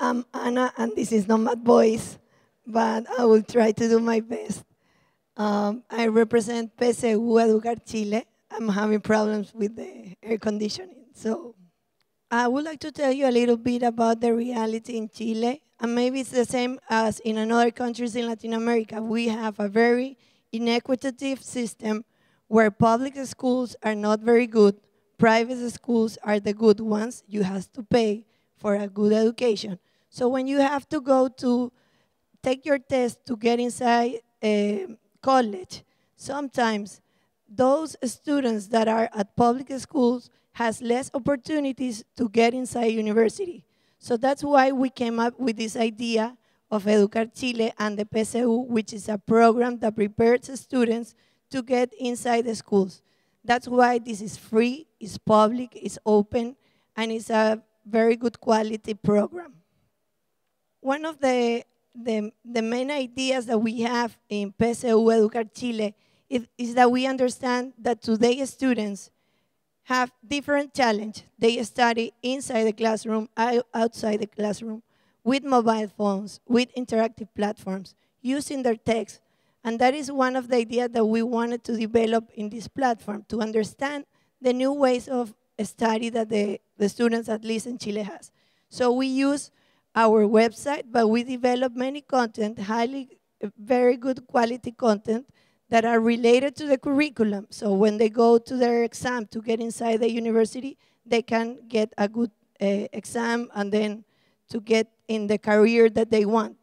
I'm Anna, and this is not my voice, but I will try to do my best. I represent PSU Educarchile. I'm having problems with the air conditioning. So I would like to tell you a little bit about the reality in Chile. And maybe it's the same as in other countries in Latin America. We have a very inequitative system where public schools are not very good. Private schools are the good ones. You have to pay for a good education. So when you have to go to take your test to get inside college, sometimes those students that are at public schools has less opportunities to get inside university. So that's why we came up with this idea of Educarchile and the PSU, which is a program that prepares students to get inside the schools. That's why this is free, it's public, it's open, and it's a very good quality program. One of the main ideas that we have in PSU Educarchile is that we understand that today's students have different challenge. They study inside the classroom, outside the classroom, with mobile phones, with interactive platforms, using their text. And that is one of the ideas that we wanted to develop in this platform, to understand the new ways of study that the students, at least in Chile, has. So we use our website, but we develop many content, very good quality content, that are related to the curriculum. So when they go to their exam to get inside the university, they can get a good exam and then to get in the career that they want.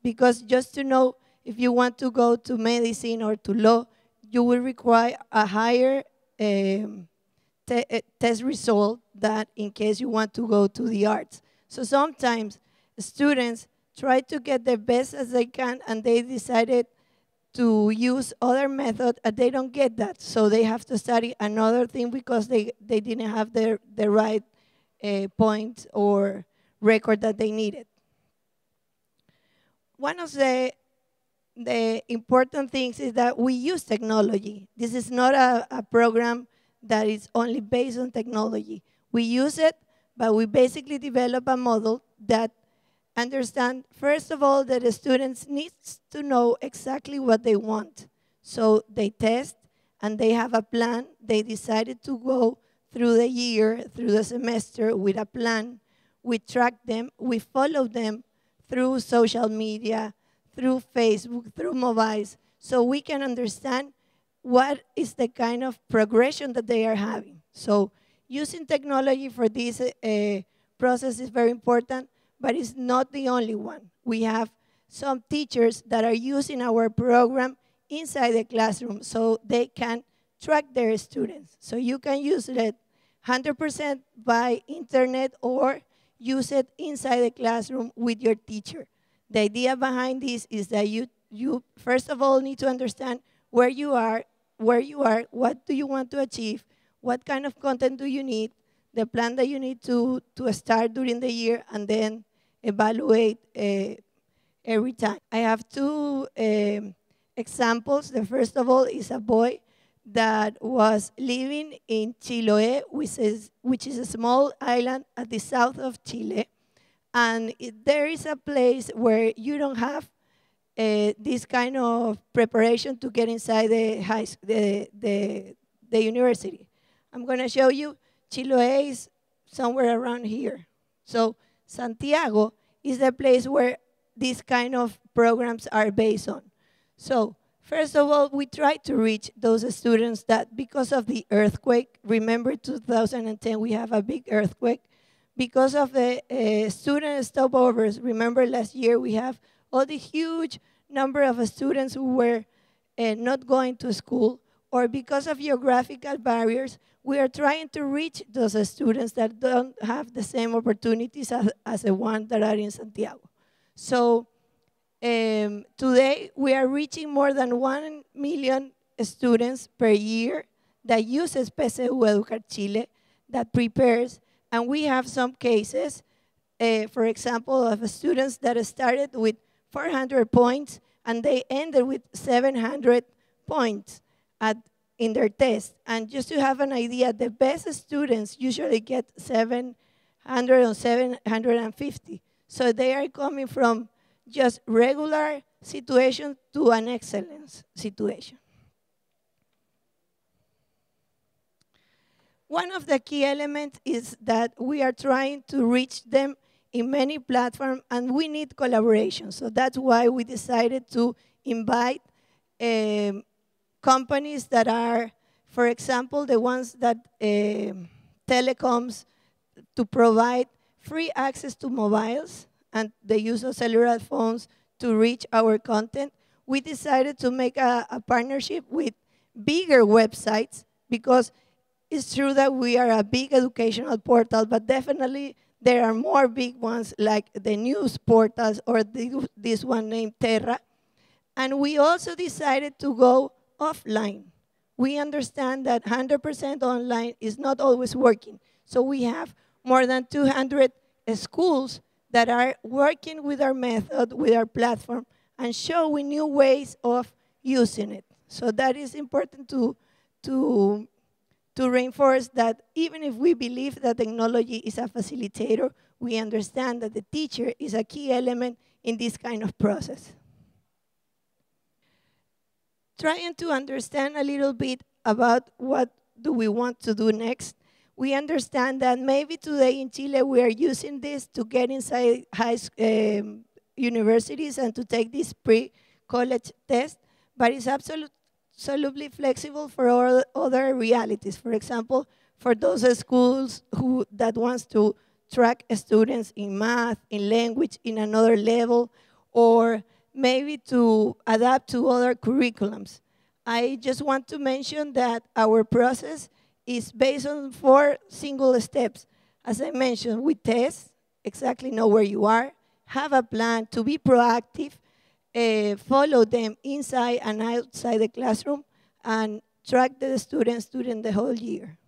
Because just to know, if you want to go to medicine or to law, you will require a higher test result than in case you want to go to the arts. So sometimes students try to get the best as they can, and they decided to use other methods, and they don't get that. So they have to study another thing because they didn't have the right points or record that they needed. One of the important things is that we use technology. This is not a program that is only based on technology. We use it, but we basically develop a model that understand, first of all, that the students need to know exactly what they want. So they test, and they have a plan. They decided to go through the year, through the semester with a plan. We track them, we follow them through social media, through Facebook, through mobiles, so we can understand what is the kind of progression that they are having. So using technology for this process is very important, but it's not the only one. We have some teachers that are using our program inside the classroom so they can track their students. So you can use it 100% by internet or use it inside the classroom with your teacher. The idea behind this is that you first of all need to understand where you are, what do you want to achieve, what kind of content do you need, the plan that you need to start during the year, and then evaluate every time. I have two examples. The first of all is a boy that was living in Chiloé, which is a small island at the south of Chile. And there is a place where you don't have this kind of preparation to get inside the university. I'm going to show you. Chiloé is somewhere around here. So Santiago is the place where these kind of programs are based on. So first of all, we try to reach those students that because of the earthquake, remember 2010, we have a big earthquake. Because of the student stopovers, remember last year we have all the huge number of students who were not going to school, or because of geographical barriers, we are trying to reach those students that don't have the same opportunities as the ones that are in Santiago. So today we are reaching more than 1 million students per year that uses PSU Educarchile, that prepares, and we have some cases, for example, of students that started with 400 points and they ended with 700 points in their test. And just to have an idea, the best students usually get 700 or 750. So they are coming from just regular situation to an excellence situation. One of the key elements is that we are trying to reach them in many platforms, and we need collaboration. So that's why we decided to invite companies that are, for example, the ones that telecoms, to provide free access to mobiles and the use of cellular phones to reach our content. We decided to make a partnership with bigger websites, because it's true that we are a big educational portal, but definitely there are more big ones like the news portals or this one named Terra. And we also decided to go offline. We understand that 100% online is not always working. So we have more than 200 schools that are working with our method, with our platform, and showing new ways of using it. So that is important to reinforce that even if we believe that technology is a facilitator, we understand that the teacher is a key element in this kind of process. Trying to understand a little bit about what do we want to do next, we understand that maybe today in Chile we are using this to get inside universities and to take this pre-college test, but it's absolutely flexible for all other realities. For example, for those schools that wants to track students in math, in language, in another level, or maybe to adapt to other curriculums. I just want to mention that our process is based on 4 single steps. As I mentioned, we test, exactly know where you are, have a plan to be proactive, follow them inside and outside the classroom, and track the students during the whole year.